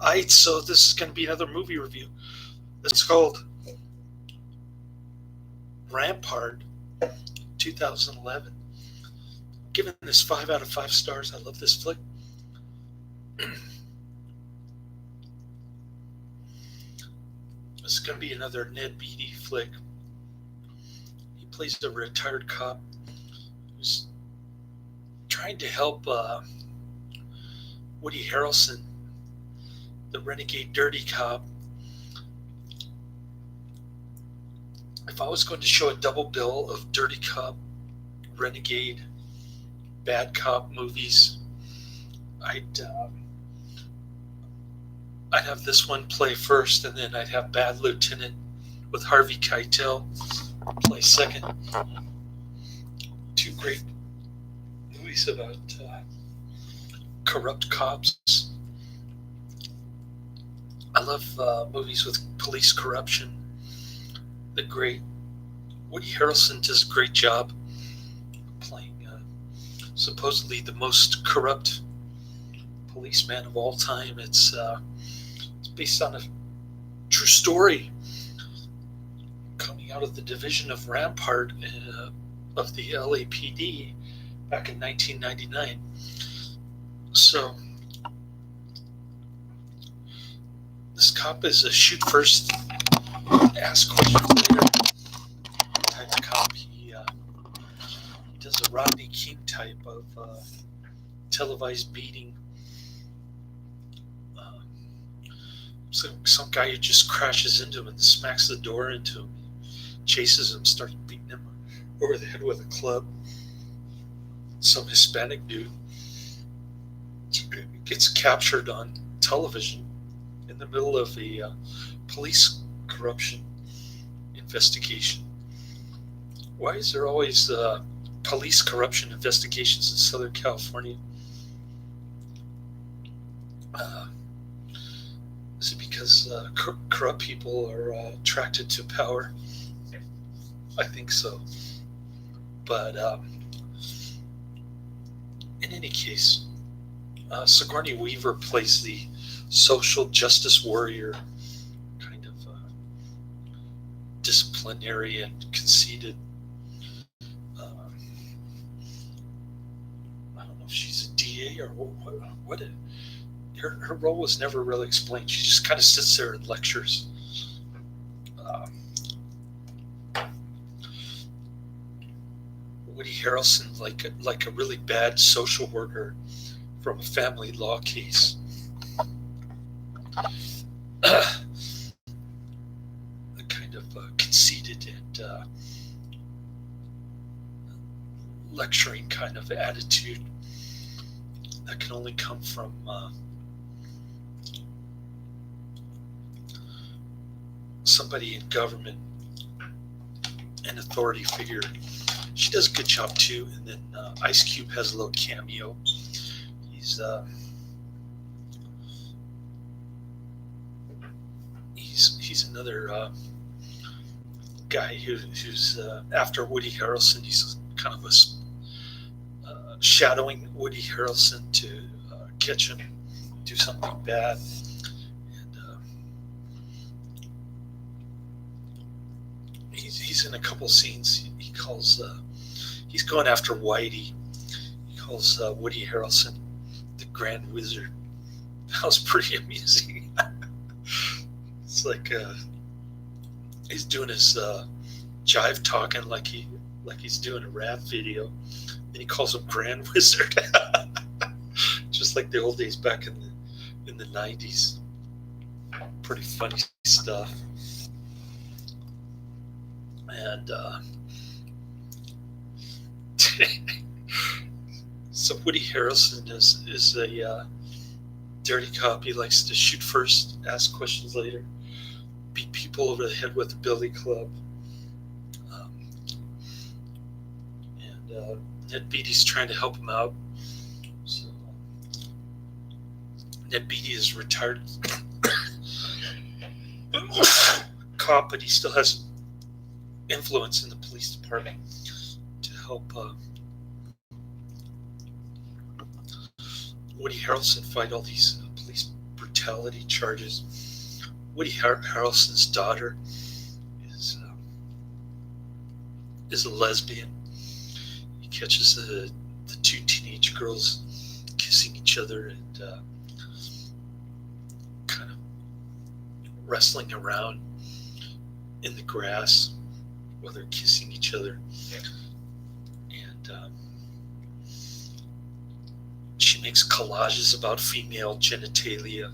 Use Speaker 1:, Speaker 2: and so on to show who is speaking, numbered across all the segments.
Speaker 1: Alright, so this is going to be another movie review. It's called Rampart, 2011. Giving this 5 out of 5 stars. I love this flick. This is going to be another Ned Beatty flick. He plays a retired cop who's trying to help Woody Harrelson, the renegade dirty cop. If I was going to show a double bill of dirty cop, renegade, bad cop movies, I'd have this one play first, and then I'd have Bad Lieutenant with Harvey Keitel play second. Two great movies about corrupt cops. I love movies with police corruption. The great Woody Harrelson does a great job playing supposedly the most corrupt policeman of all time. It's based on a true story coming out of the division of Rampart of the LAPD back in 1999. So this cop is a shoot first, ask questions later type of cop. He does a Rodney King type of televised beating. Some guy who just crashes into him and smacks the door into him, chases him, starts beating him over the head with a club. Some Hispanic dude gets captured on television in the middle of a police corruption investigation. Why is there always police corruption investigations in Southern California? Is it because corrupt people are attracted to power? I think so. But in any case, Sigourney Weaver plays the social justice warrior, kind of disciplinary and conceited. I don't know if she's a DA or what. Her role was never really explained. She just kind of sits there and lectures. Woody Harrelson, like a really bad social worker from a family law case. A kind of conceited and lecturing kind of attitude that can only come from somebody in government, an authority figure. She does a good job too. And then Ice Cube has a little cameo. He's another guy who's after Woody Harrelson. He's kind of a shadowing Woody Harrelson to catch him do something bad. He's in a couple scenes. He calls he's going after Whitey. He calls Woody Harrelson the Grand Wizard. That was pretty amusing. It's like he's doing his jive talking like he's doing a rap video. Then he calls him Grand Wizard, just like the old days back in the 90s. Pretty funny stuff. And so Woody Harrelson is a dirty cop. He likes to shoot first, ask questions later, beat people over the head with a billy club. And Ned Beatty's trying to help him out. So Ned Beatty is a retired cop, but he still has influence in the police department to help Woody Harrelson fight all these police brutality charges. Woody Harrelson's daughter is a lesbian. He catches the two teenage girls kissing each other and kind of wrestling around in the grass while they're kissing each other. And she makes collages about female genitalia.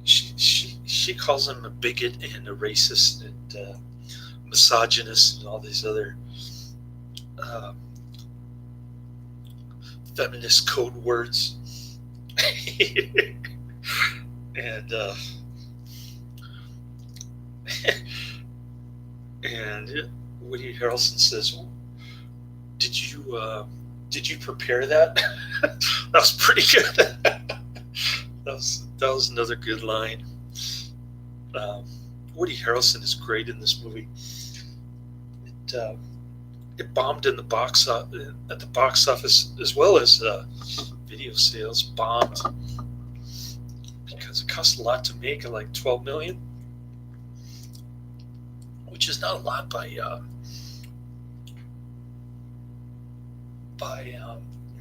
Speaker 1: She calls him a bigot and a racist and misogynist and all these other feminist code words. and Woody Harrelson says, "Did you prepare that?" That was pretty good. That was another good line. Woody Harrelson is great in this movie. It bombed in the box at the box office as well as video sales. Bombed because it cost a lot to make, like $12 million, which is not a lot by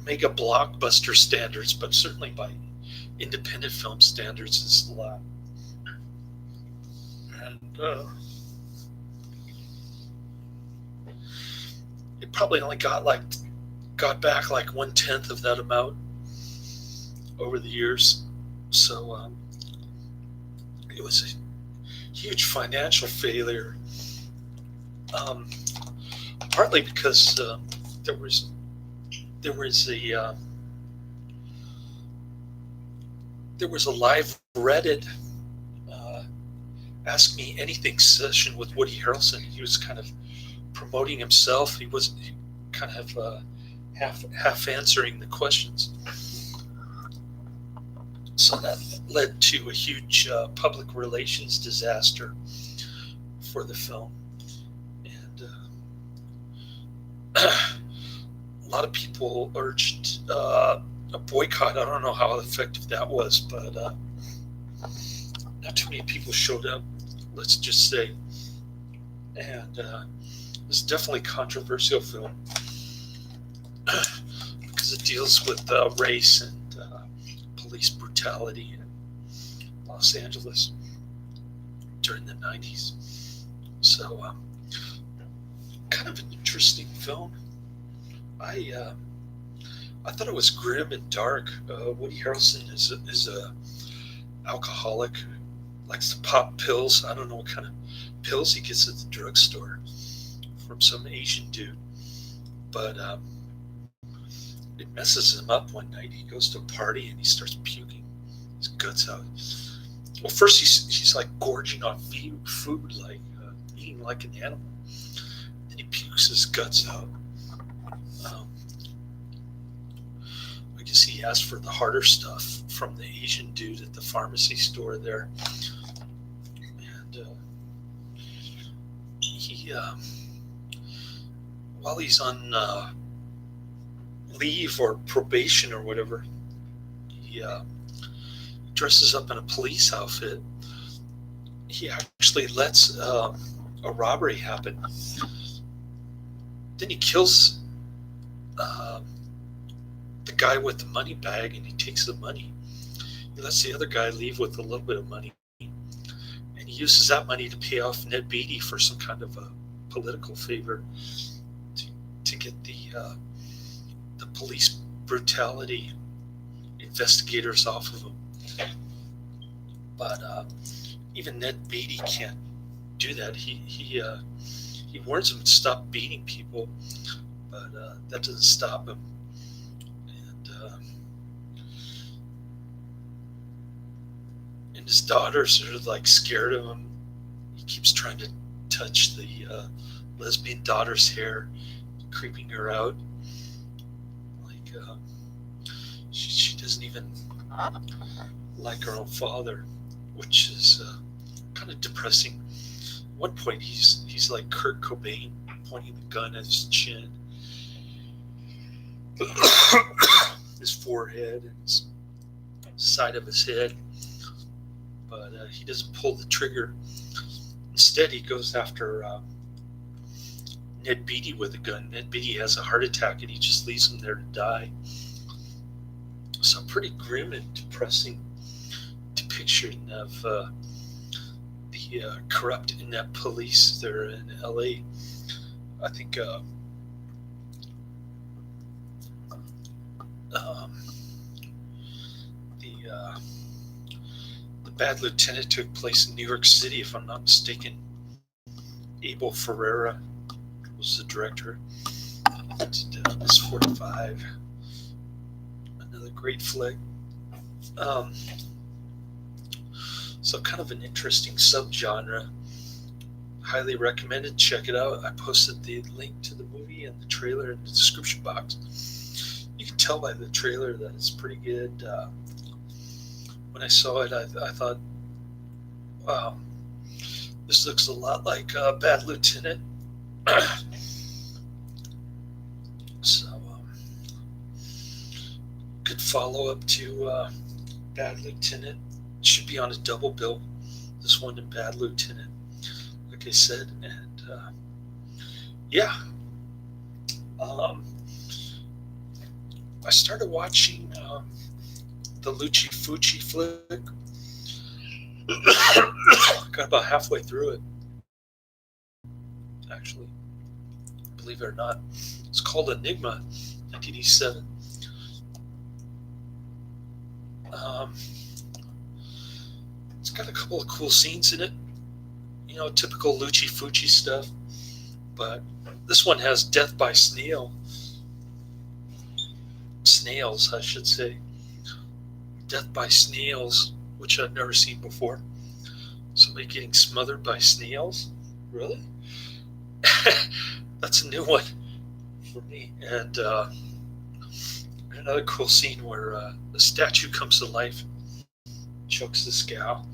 Speaker 1: mega blockbuster standards, but certainly by independent film standards, it's a lot. And it probably only got back like 1/10 of that amount over the years. So it was a huge financial failure. Partly because there was a live Reddit Ask Me Anything session with Woody Harrelson. He was kind of promoting himself. He was kind of half answering the questions. So that led to a huge public relations disaster for the film. And a lot of people urged a boycott. I don't know how effective that was, but not too many people showed up, let's just say. And it's definitely a controversial film because it deals with race and police brutality in Los Angeles during the 90s. So kind of an interesting film. I thought it was grim and dark. Woody Harrelson is a alcoholic who likes to pop pills. I don't know what kind of pills he gets at the drugstore from some Asian dude, but it messes him up one night. He goes to a party and he starts puking his guts out. Well, first he's like gorging on food, like eating like an animal. Then he pukes his guts out. I guess he asked for the harder stuff from the Asian dude at the pharmacy store there. And he, while he's on leave or probation or whatever, he dresses up in a police outfit. He actually lets a robbery happen. Then he kills the guy with the money bag, and he takes the money. He lets the other guy leave with a little bit of money, and he uses that money to pay off Ned Beatty for some kind of a political favor to get the police brutality investigators off of him. But even Ned Beatty can't do that. He warns him to stop beating people, but that doesn't stop him. And his daughters are like scared of him. He keeps trying to touch the lesbian daughter's hair, creeping her out. Like she doesn't even like her own father, which is kind of depressing. At one point, he's like Kurt Cobain, pointing the gun at his chin, his forehead, and his side of his head, but he doesn't pull the trigger. Instead, he goes after Ned Beatty with a gun. Ned Beatty has a heart attack, and he just leaves him there to die. So pretty grim and depressing depiction of the corrupt, inept police there in LA. I think the Bad Lieutenant took place in New York City, if I'm not mistaken. Abel Ferrara was the director. Did Miss 45. Another great flick. So kind of an interesting subgenre. Highly recommended. Check it out. I posted the link to the movie and the trailer in the description box. You can tell by the trailer that it's pretty good. When I saw it, I thought, wow, this looks a lot like Bad Lieutenant. So, good follow-up to Bad Lieutenant. Should be on a double bill, this one and Bad Lieutenant, like I said. And yeah, I started watching the Luci Fucci flick. Got about halfway through it, actually, believe it or not. It's called Enigma, 1987. It's got a couple of cool scenes in it, you know, typical Luci Fucci stuff. But this one has death by snails, I should say. Death by snails, which I've never seen before. Somebody getting smothered by snails? Really? That's a new one for me. And another cool scene where a statue comes to life, chokes this gal.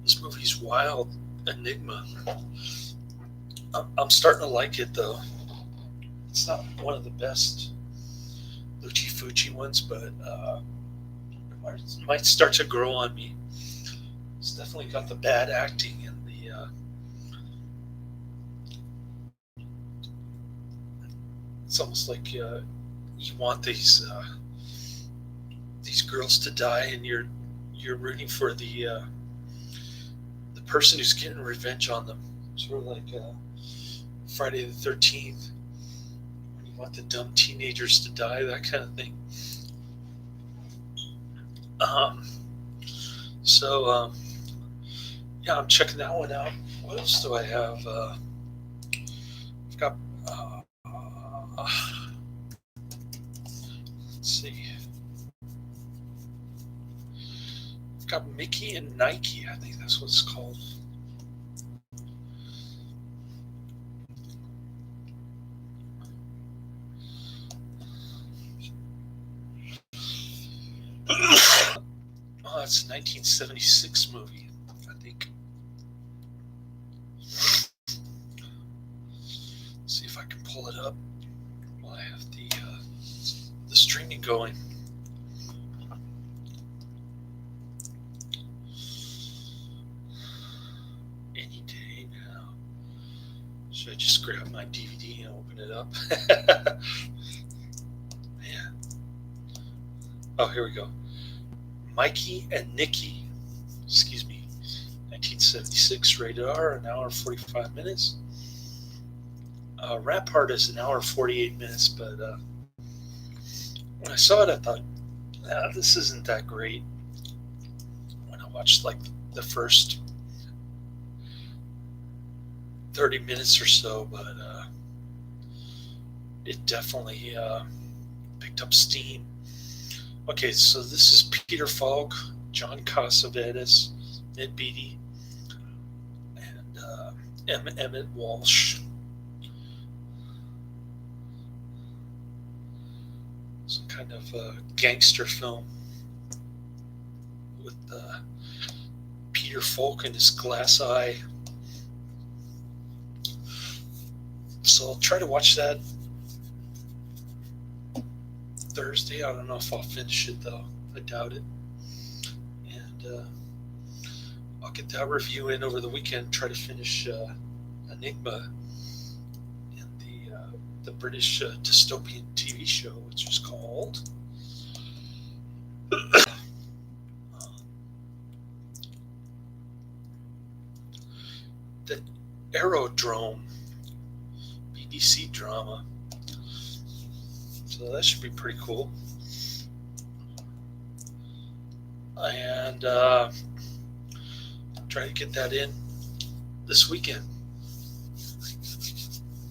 Speaker 1: This movie's wild. Enigma. I'm starting to like it, though. It's not one of the best Luci Fucci ones, but it might start to grow on me. It's definitely got the bad acting and the it's almost like you want these girls to die, and you're rooting for the person who's getting revenge on them. Sort of like Friday the 13th. You want the dumb teenagers to die, that kind of thing. Yeah, I'm checking that one out. What else do I have? I've got let's see. I've got Mickey and Nike. I think that's what it's called. Oh, it's a 1976 movie, I think. Let's see if I can pull it up while I have the streaming going. Any day now. Should I just grab my DVD and open it up? Man. Oh, here we go. Mikey and Nikki, 1976, rated R, an hour and 45 minutes. Rampart is an hour and 48 minutes, but when I saw it, I thought, this isn't that great. When I watched like the first 30 minutes or so, but it definitely picked up steam. Okay, so this is Peter Falk, John Cassavetes, Ned Beatty, and Emmett Walsh. Some kind of gangster film with Peter Falk and his glass eye. So I'll try to watch that Thursday. I don't know if I'll finish it though. I doubt it. And I'll get that review in over the weekend. Try to finish Enigma, in the British dystopian TV show, which is called the Aerodrome, BBC drama. So that should be pretty cool. And try to get that in this weekend.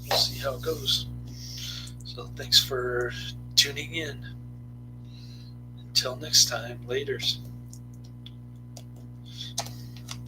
Speaker 1: We'll see how it goes. So thanks for tuning in. Until next time, laters.